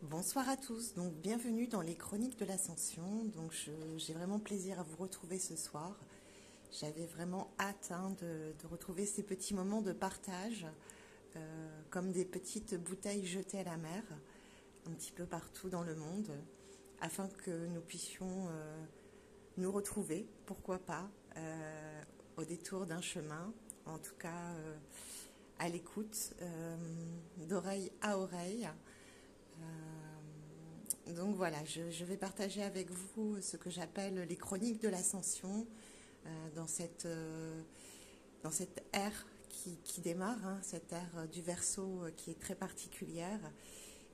Bonsoir à tous, donc bienvenue dans les Chroniques de l'Ascension. Donc j'ai vraiment plaisir à vous retrouver ce soir. J'avais vraiment hâte de retrouver ces petits moments de partage, comme des petites bouteilles jetées à la mer, un petit peu partout dans le monde, afin que nous puissions nous retrouver, pourquoi pas, au détour d'un chemin, en tout cas à l'écoute, d'oreille à oreille. Donc voilà, je vais partager avec vous ce que j'appelle les chroniques de l'ascension dans cette ère qui démarre, hein, cette ère du Verseau qui est très particulière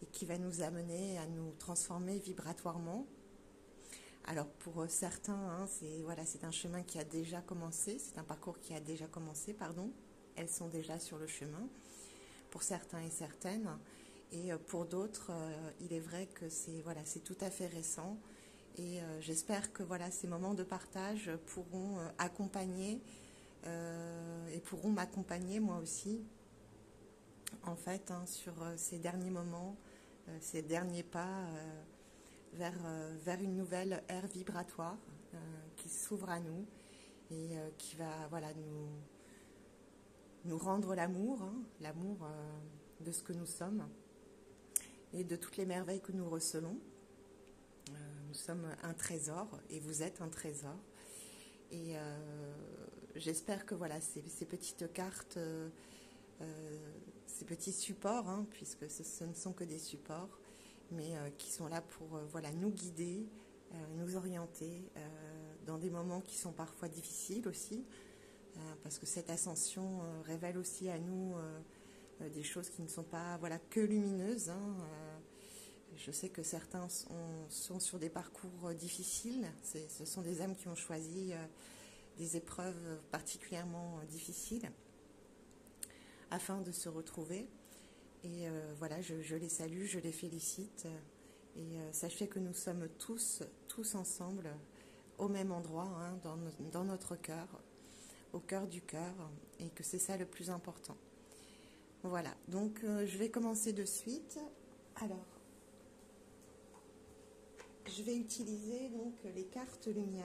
et qui va nous amener à nous transformer vibratoirement. Alors pour certains, hein, c'est un chemin qui a déjà commencé, c'est un parcours qui a déjà commencé, pardon. Elles sont déjà sur le chemin, pour certains et certaines. Et pour d'autres, il est vrai que c'est tout à fait récent. Et j'espère que ces moments de partage pourront accompagner et pourront m'accompagner moi aussi, en fait, hein, sur ces derniers moments, ces derniers pas vers une nouvelle ère vibratoire qui s'ouvre à nous et qui va nous rendre l'amour, hein, l'amour de ce que nous sommes et de toutes les merveilles que nous recelons. Nous sommes un trésor et vous êtes un trésor. Et j'espère que ces petites cartes, ces petits supports, hein, puisque ce ne sont que des supports, mais qui sont là pour nous guider, nous orienter dans des moments qui sont parfois difficiles aussi, parce que cette ascension révèle aussi à nous des choses qui ne sont pas que lumineuses, hein, je sais que certains sont sur des parcours difficiles. Ce sont des âmes qui ont choisi des épreuves particulièrement difficiles afin de se retrouver. Et je les salue, je les félicite. Et sachez que nous sommes tous ensemble au même endroit, hein, dans notre cœur, au cœur du cœur, et que c'est ça le plus important. Voilà, donc je vais commencer de suite. Alors, je vais utiliser donc les cartes lumière.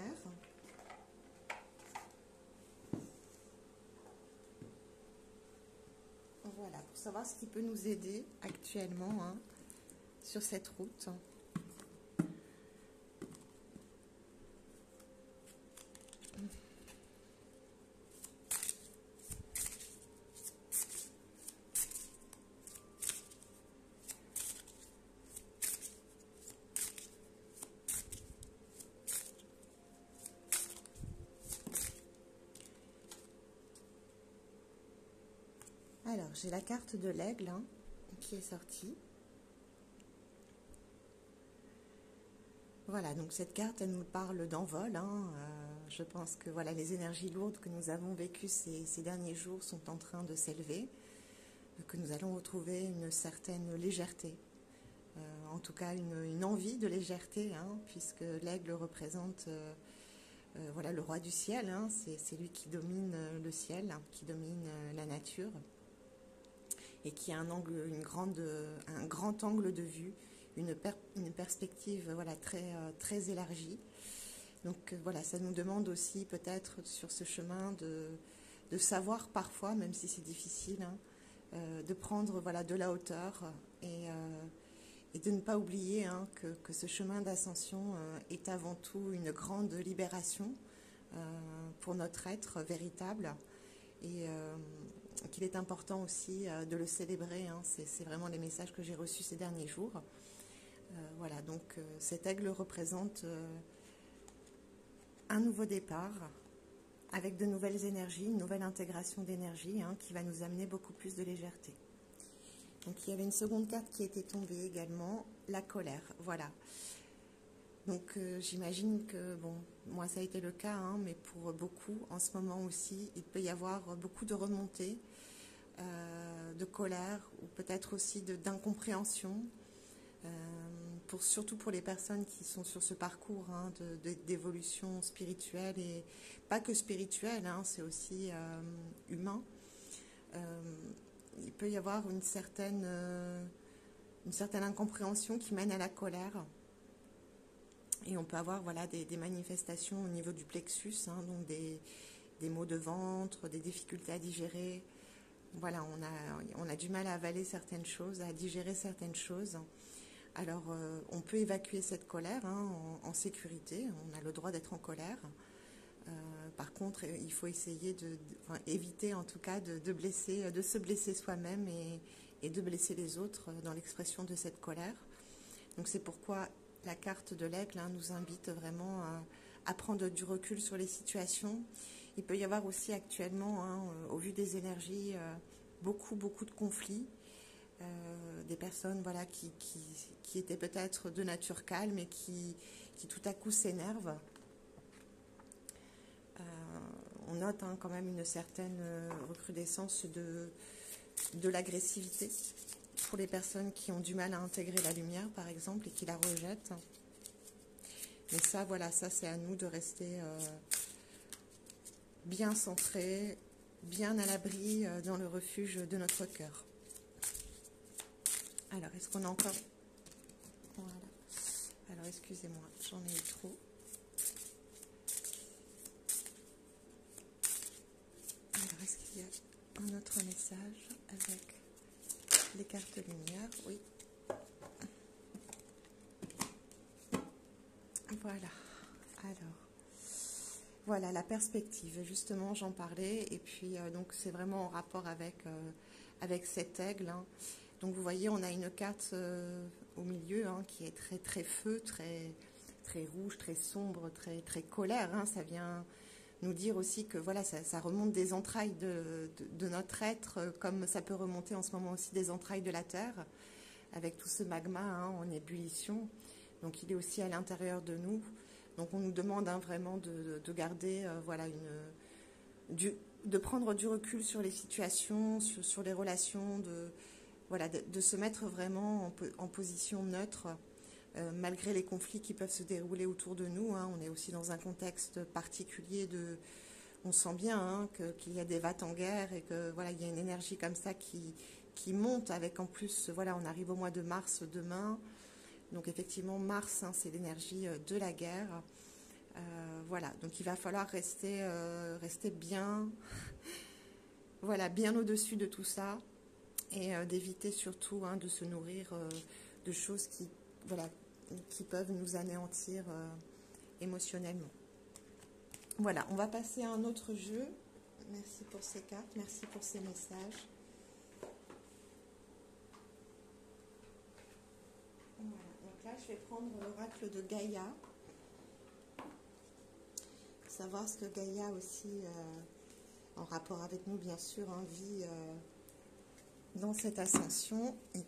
Voilà, pour savoir ce qui peut nous aider actuellement, hein, sur cette route. Alors, j'ai la carte de l'aigle, hein, qui est sortie. Voilà, donc cette carte, elle nous parle d'envol, hein. Je pense que les énergies lourdes que nous avons vécues ces derniers jours sont en train de s'élever, que nous allons retrouver une certaine légèreté, en tout cas une envie de légèreté, hein, puisque l'aigle représente le roi du ciel, hein, c'est lui qui domine le ciel, hein, qui domine la nature, et qui a un grand angle de vue, une perspective très élargie. Donc ça nous demande aussi peut-être sur ce chemin de savoir parfois, même si c'est difficile, hein, de prendre de la hauteur et de ne pas oublier, hein, que ce chemin d'ascension est avant tout une grande libération pour notre être véritable, et qu'il est important aussi de le célébrer, hein. C'est vraiment les messages que j'ai reçus ces derniers jours. Donc cet aigle représente un nouveau départ avec de nouvelles énergies, une nouvelle intégration d'énergie, hein, qui va nous amener beaucoup plus de légèreté. Donc il y avait une seconde carte qui était tombée également, la colère. Voilà. Donc j'imagine que, moi ça a été le cas, hein, mais pour beaucoup, en ce moment aussi, il peut y avoir beaucoup de remontées, de colère, ou peut-être aussi d'incompréhension, surtout pour les personnes qui sont sur ce parcours, hein, d'évolution spirituelle, et pas que spirituelle, hein, c'est aussi humain. Il peut y avoir une certaine une certaine incompréhension qui mène à la colère. Et on peut avoir voilà, des manifestations au niveau du plexus, hein, donc des maux de ventre, des difficultés à digérer. Voilà, on a du mal à avaler certaines choses, à digérer certaines choses. Alors, on peut évacuer cette colère hein, en sécurité. On a le droit d'être en colère. Par contre, il faut essayer enfin, éviter en tout cas de se blesser soi-même et de blesser les autres dans l'expression de cette colère. Donc c'est pourquoi la carte de l'aigle hein, nous invite vraiment à prendre du recul sur les situations. Il peut y avoir aussi actuellement, hein, au vu des énergies, beaucoup de conflits. Des personnes voilà, qui étaient peut-être de nature calme et qui tout à coup s'énervent. On note hein, quand même une certaine recrudescence de l'agressivité pour les personnes qui ont du mal à intégrer la lumière, par exemple, et qui la rejettent. Mais ça, voilà, ça c'est à nous de rester bien centrés, bien à l'abri dans le refuge de notre cœur. Alors, est-ce qu'on a encore... Voilà. Alors, excusez-moi, j'en ai eu trop. Alors, est-ce qu'il y a un autre message avec les cartes lumière? Oui. Voilà. Alors, voilà la perspective. Justement, j'en parlais. Et puis, donc, c'est vraiment en rapport avec cet aigle. Hein. Donc, vous voyez, on a une carte au milieu hein, qui est très, très feu, très rouge, très sombre, très colère. Hein. Ça vient nous dire aussi que voilà, ça remonte des entrailles de notre être, comme ça peut remonter en ce moment aussi des entrailles de la Terre, avec tout ce magma hein, en ébullition. Donc il est aussi à l'intérieur de nous. Donc on nous demande hein, vraiment de garder voilà, de prendre du recul sur les situations, sur les relations, voilà, de se mettre vraiment en position neutre. Malgré les conflits qui peuvent se dérouler autour de nous, hein, on est aussi dans un contexte particulier on sent bien hein, qu'il y a des vats en guerre et que voilà, il y a une énergie comme ça qui monte avec en plus, voilà, on arrive au mois de mars demain. Donc effectivement, Mars, hein, c'est l'énergie de la guerre. Voilà, donc il va falloir rester bien, voilà, bien au-dessus de tout ça et d'éviter surtout hein, de se nourrir de choses voilà, qui peuvent nous anéantir émotionnellement. Voilà, on va passer à un autre jeu. Merci pour ces cartes, merci pour ces messages. Voilà, donc là je vais prendre l'oracle de Gaïa. Savoir ce que Gaïa aussi, en rapport avec nous bien sûr, hein, vit dans cette ascension et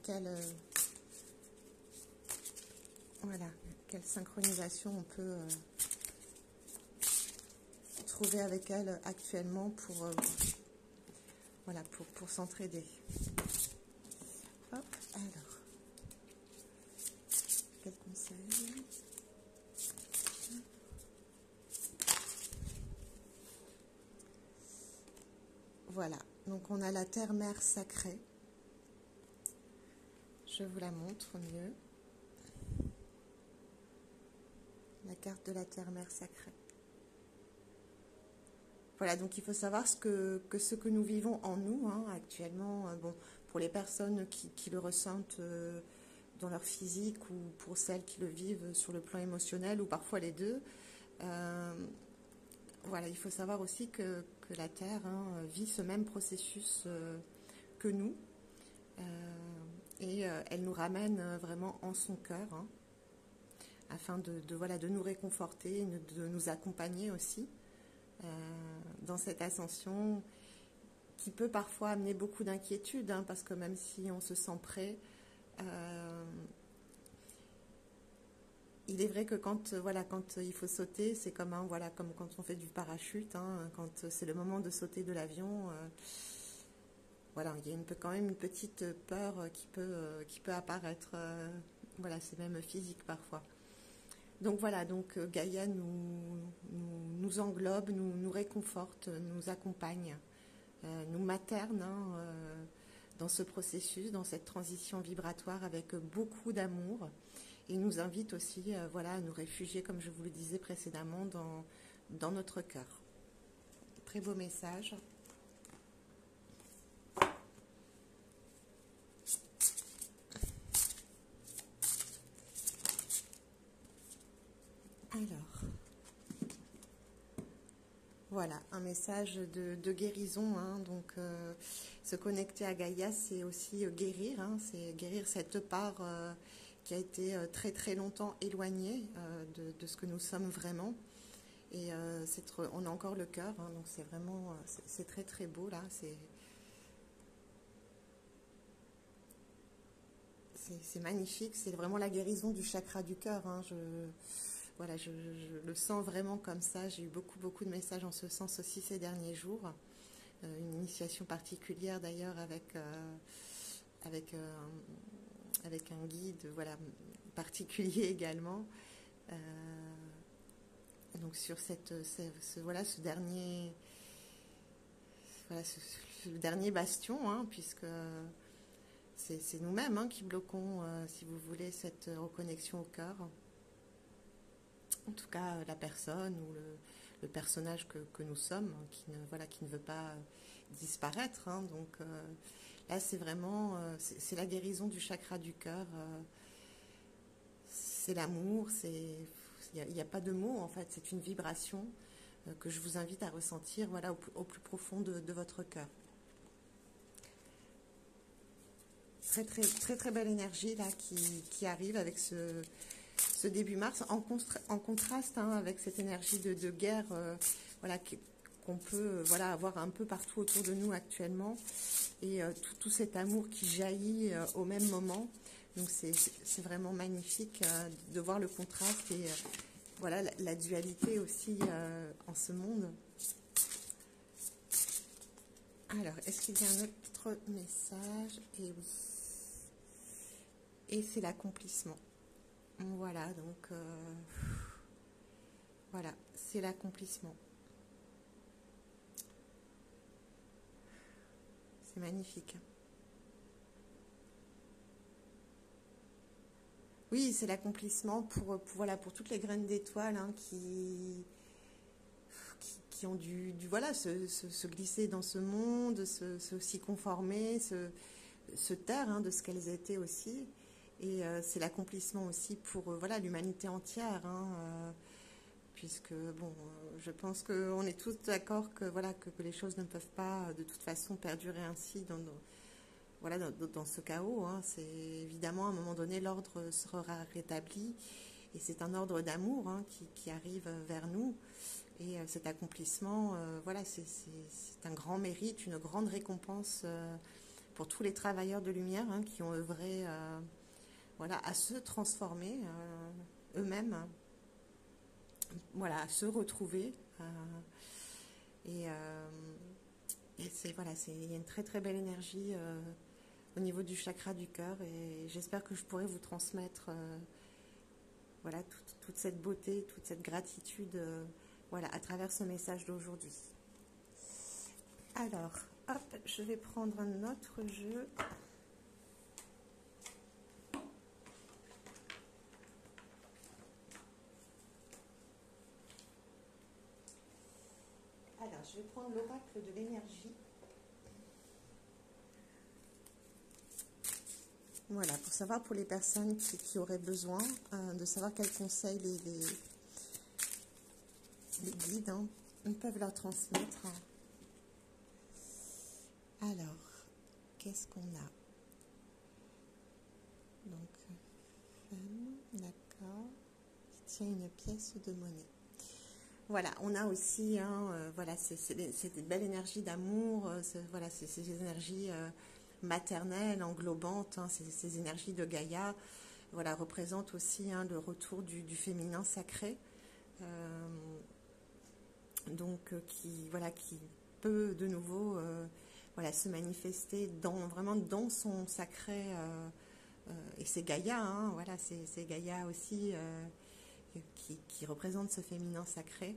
voilà, quelle synchronisation on peut trouver avec elle actuellement voilà, pour s'entraider. Hop, alors, quel conseil? Voilà, donc on a la terre-mère sacrée. Je vous la montre mieux. La carte de la terre-mère sacrée. Voilà, donc il faut savoir ce que nous vivons en nous hein, actuellement. Bon, pour les personnes qui le ressentent dans leur physique ou pour celles qui le vivent sur le plan émotionnel ou parfois les deux. Voilà, il faut savoir aussi que la Terre hein, vit ce même processus que nous. Et elle nous ramène vraiment en son cœur, hein, afin voilà, de nous réconforter, de nous accompagner aussi dans cette ascension qui peut parfois amener beaucoup d'inquiétude, hein, parce que même si on se sent prêt, il est vrai que quand il faut sauter, c'est comme, hein, voilà, comme quand on fait du parachute, hein, quand c'est le moment de sauter de l'avion, voilà, il y a quand même une petite peur qui peut apparaître, voilà, c'est même physique parfois. Donc voilà, donc Gaïa nous englobe, nous réconforte, nous accompagne, nous materne hein, dans ce processus, dans cette transition vibratoire avec beaucoup d'amour. Et il nous invite aussi voilà, à nous réfugier, comme je vous le disais précédemment, dans notre cœur. Très beau message. Alors, voilà, un message de guérison. Hein, donc, se connecter à Gaïa, c'est aussi guérir. Hein, c'est guérir cette part qui a été très très longtemps éloignée de ce que nous sommes vraiment. Et on a encore le cœur. Hein, donc, c'est vraiment, c'est très très beau là. C'est magnifique. C'est vraiment la guérison du chakra du cœur. Hein, voilà, je le sens vraiment comme ça. J'ai eu beaucoup de messages en ce sens aussi ces derniers jours. Une initiation particulière d'ailleurs avec un guide voilà, particulier également. Donc sur voilà, ce dernier bastion, hein, puisque c'est nous-mêmes hein, qui bloquons, si vous voulez, cette reconnexion au cœur. En tout cas, la personne ou le personnage que nous sommes, qui ne veut pas disparaître. Hein. Donc là, c'est vraiment c'est la guérison du chakra du cœur. C'est l'amour, il n'y a pas de mots en fait, c'est une vibration que je vous invite à ressentir voilà, au plus profond de votre cœur. Très belle énergie là qui arrive avec ce début mars, en contraste hein, avec cette énergie de guerre voilà, qu'on peut voilà, avoir un peu partout autour de nous actuellement, et tout cet amour qui jaillit au même moment. Donc c'est vraiment magnifique de voir le contraste et voilà, la dualité aussi en ce monde. Alors, est-ce qu'il y a un autre message? Et oui. Et c'est l'accomplissement. Voilà, donc voilà, c'est l'accomplissement. C'est magnifique. Oui, c'est l'accomplissement voilà, pour toutes les graines d'étoiles hein, qui ont dû voilà, se glisser dans ce monde, s'y conformer, se taire hein, de ce qu'elles étaient aussi. Et c'est l'accomplissement aussi pour voilà, l'humanité entière. Hein, puisque, bon, je pense qu'on est tous d'accord que, voilà, que les choses ne peuvent pas de toute façon perdurer ainsi voilà, dans ce chaos. Hein. C'est évidemment, à un moment donné, l'ordre sera rétabli. Et c'est un ordre d'amour hein, qui arrive vers nous. Et cet accomplissement, voilà, c'est un grand mérite, une grande récompense pour tous les travailleurs de lumière hein, qui ont œuvré voilà, à se transformer eux-mêmes, voilà, à se retrouver. Et voilà, il y a une très belle énergie au niveau du chakra du cœur, et j'espère que je pourrai vous transmettre voilà, toute cette beauté, toute cette gratitude voilà, à travers ce message d'aujourd'hui. Alors, hop, je vais prendre un autre jeu. Alors, je vais prendre l'oracle de l'énergie. Voilà, pour savoir pour les personnes qui auraient besoin de savoir quels conseils les guides hein, peuvent leur transmettre. Alors, qu'est-ce qu'on a? Donc, femme, d'accord, qui tient une pièce de monnaie. Voilà, on a aussi, hein, voilà, c'est des belles énergies d'amour, voilà, ces énergies maternelles, englobantes, hein, ces énergies de Gaïa, voilà, représentent aussi hein, le retour du féminin sacré, donc voilà, qui peut de nouveau voilà, se manifester vraiment dans son sacré, et c'est Gaïa, hein, voilà, c'est Gaïa aussi qui représente ce féminin sacré,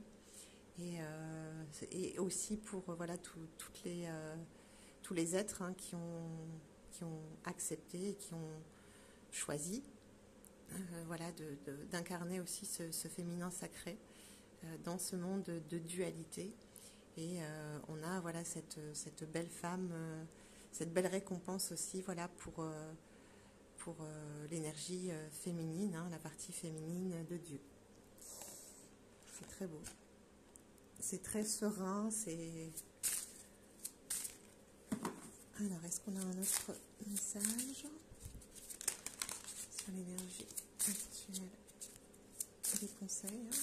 et aussi pour voilà, tous les êtres hein, qui ont accepté et qui ont choisi voilà, d'incarner aussi ce féminin sacré dans ce monde de dualité. Et on a voilà, cette belle femme, cette belle récompense aussi voilà, pour l'énergie féminine, hein, la partie féminine de Dieu. C'est très beau. C'est très serein, c'est... Alors, est-ce qu'on a un autre message sur l'énergie actuelle et des conseils, hein.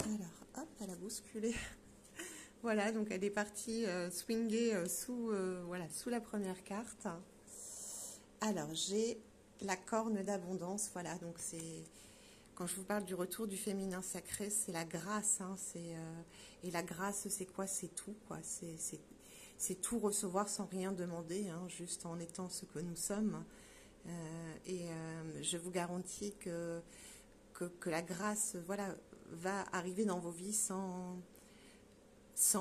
Alors, hop, elle a bousculé. Voilà, donc elle est partie swinger voilà, sous la première carte. Alors, j'ai la corne d'abondance, voilà, donc c'est... Quand je vous parle du retour du féminin sacré, c'est la grâce, hein, et la grâce, c'est quoi? C'est tout, quoi. C'est tout recevoir sans rien demander, hein, juste en étant ce que nous sommes. Je vous garantis que la grâce, voilà, va arriver dans vos vies sans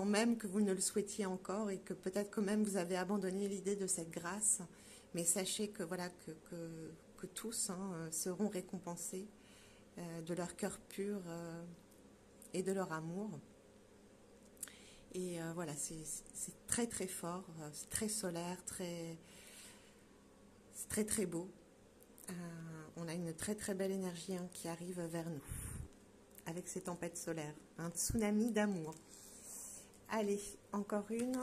même que vous ne le souhaitiez encore, et que peut-être que même vous avez abandonné l'idée de cette grâce. Mais sachez que voilà que tous, hein, seront récompensés de leur cœur pur et de leur amour. Et voilà, c'est très très fort, c'est très solaire, c'est très très beau. On a une très très belle énergie, hein, qui arrive vers nous, avec ces tempêtes solaires, un tsunami d'amour. Allez, encore une.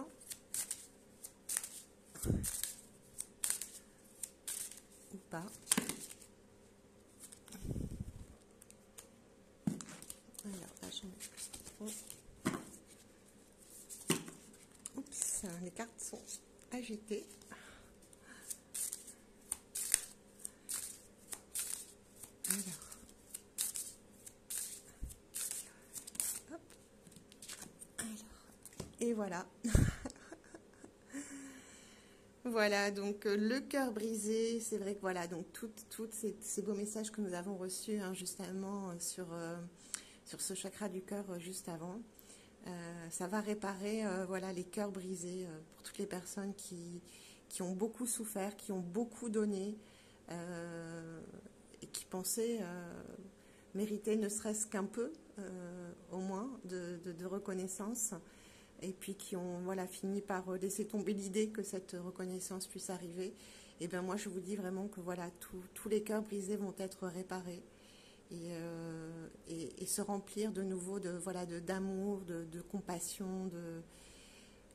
Ou pas. Alors, là, j'en ai plus trop. Oups, les cartes sont agitées. Alors, hop. Alors, et voilà. Voilà, donc le cœur brisé, c'est vrai que voilà, donc tous ces beaux messages que nous avons reçus, hein, justement sur ce chakra du cœur juste avant, ça va réparer voilà, les cœurs brisés pour toutes les personnes qui ont beaucoup souffert, qui ont beaucoup donné, et qui pensaient mériter ne serait-ce qu'un peu, au moins, de reconnaissance. Et puis qui ont voilà, fini par laisser tomber l'idée que cette reconnaissance puisse arriver. Et bien moi je vous dis vraiment que voilà, tous les cœurs brisés vont être réparés et se remplir de nouveau d'amour, de compassion,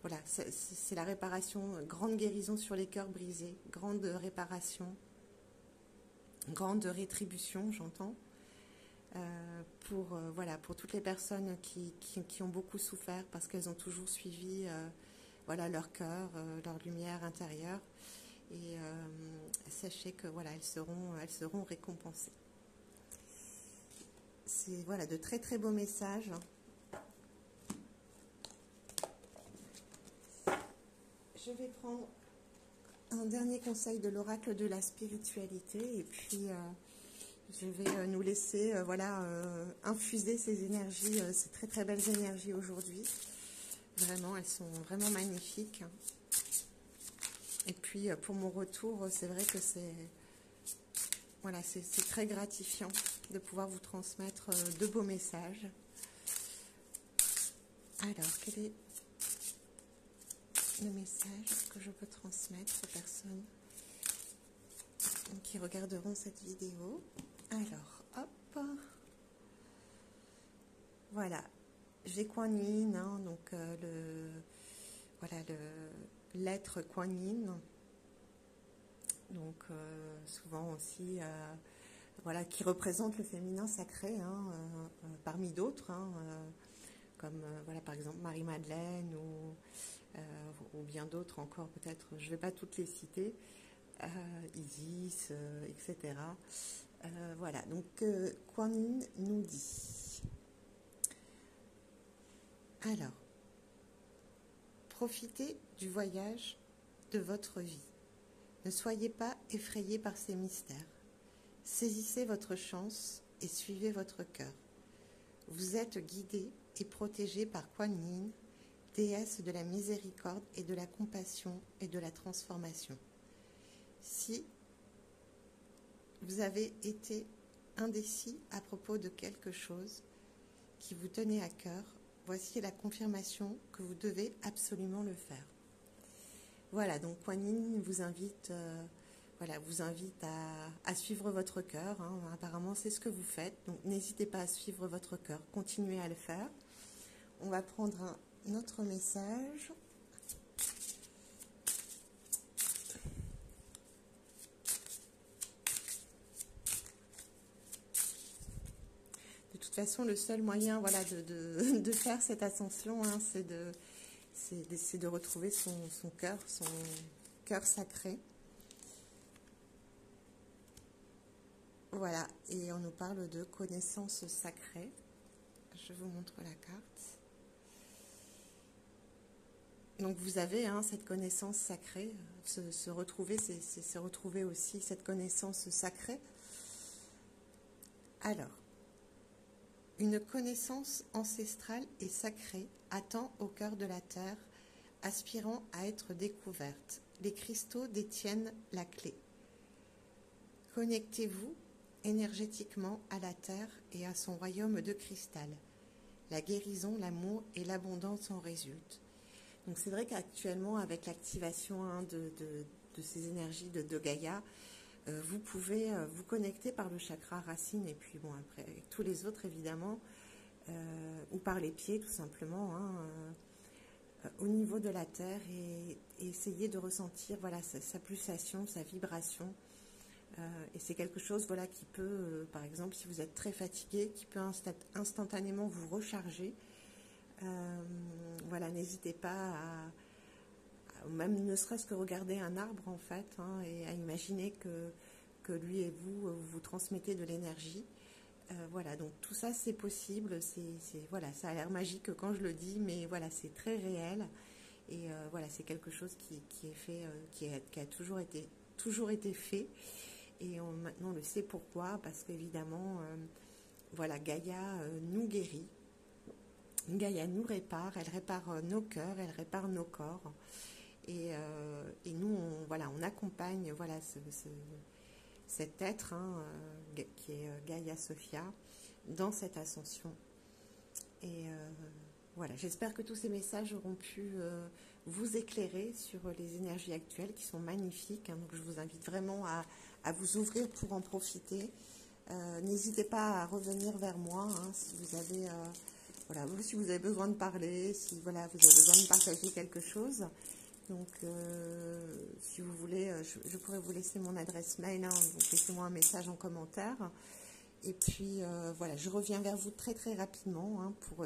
voilà, c'est la réparation, grande guérison sur les cœurs brisés, grande réparation, grande rétribution, j'entends. Voilà, pour toutes les personnes qui ont beaucoup souffert parce qu'elles ont toujours suivi voilà, leur cœur, leur lumière intérieure, et sachez que voilà, elles seront récompensées. C'est voilà, de très très beaux messages. Je vais prendre un dernier conseil de l'oracle de la spiritualité, et puis je vais nous laisser voilà, infuser ces énergies, ces très très belles énergies aujourd'hui. Vraiment, elles sont vraiment magnifiques. Et puis pour mon retour, c'est vrai que voilà, c'est très gratifiant de pouvoir vous transmettre de beaux messages. Alors, quel est le message que je peux transmettre aux personnes qui regarderont cette vidéo? Alors, hop, voilà, j'ai Kuan Yin, hein, donc voilà, l'être Kuan Yin, donc souvent aussi, voilà, qui représente le féminin sacré, hein, parmi d'autres, hein, comme voilà, par exemple Marie-Madeleine ou bien d'autres encore, peut-être, je ne vais pas toutes les citer, Isis, etc. Voilà, donc Kuan Yin nous dit, alors, profitez du voyage de votre vie. Ne soyez pas effrayés par ces mystères. Saisissez votre chance et suivez votre cœur. Vous êtes guidés et protégés par Kuan Yin, déesse de la miséricorde et de la compassion et de la transformation. Si vous avez été indécis à propos de quelque chose qui vous tenait à cœur, voici la confirmation que vous devez absolument le faire. Voilà, donc Kuan Yin vous invite, à suivre votre cœur. Hein. Apparemment, c'est ce que vous faites. Donc, n'hésitez pas à suivre votre cœur. Continuez à le faire. On va prendre un autre message. De toute façon, le seul moyen de faire cette ascension, hein, c'est de retrouver son cœur sacré. Voilà, et on nous parle de connaissance sacrée. Je vous montre la carte. Donc vous avez cette connaissance sacrée, se retrouver, c'est se retrouver aussi cette connaissance sacrée. Alors, une connaissance ancestrale et sacrée attend au cœur de la terre, aspirant à être découverte. Les cristaux détiennent la clé. Connectez-vous énergétiquement à la terre et à son royaume de cristal. La guérison, l'amour et l'abondance en résultent. Donc c'est vrai qu'actuellement, avec l'activation de ces énergies de Gaïa, vous pouvez vous connecter par le chakra racine et puis bon après avec tous les autres évidemment, ou par les pieds tout simplement, au niveau de la terre et essayer de ressentir sa pulsation, sa vibration. Et c'est quelque chose qui peut, par exemple, si vous êtes très fatigué, qui peut instantanément vous recharger. N'hésitez pas même ne serait-ce que regarder un arbre en fait, et à imaginer que lui et vous vous transmettez de l'énergie. Donc tout ça c'est possible, ça a l'air magique quand je le dis, mais c'est très réel et c'est quelque chose qui est fait, qui a toujours été fait. Et maintenant on le sait pourquoi, parce qu'évidemment, Gaïa nous guérit, Gaïa nous répare, elle répare nos cœurs, elle répare nos corps. Et nous, on accompagne cet être qui est Gaïa Sophia dans cette ascension. Et j'espère que tous ces messages auront pu vous éclairer sur les énergies actuelles qui sont magnifiques. Donc je vous invite vraiment à vous ouvrir pour en profiter. N'hésitez pas à revenir vers moi si vous avez si vous avez besoin de parler, si vous avez besoin de partager quelque chose. Donc si vous voulez, je pourrais vous laisser mon adresse mail, donc laissez-moi un message en commentaire. Et puis je reviens vers vous très très rapidement pour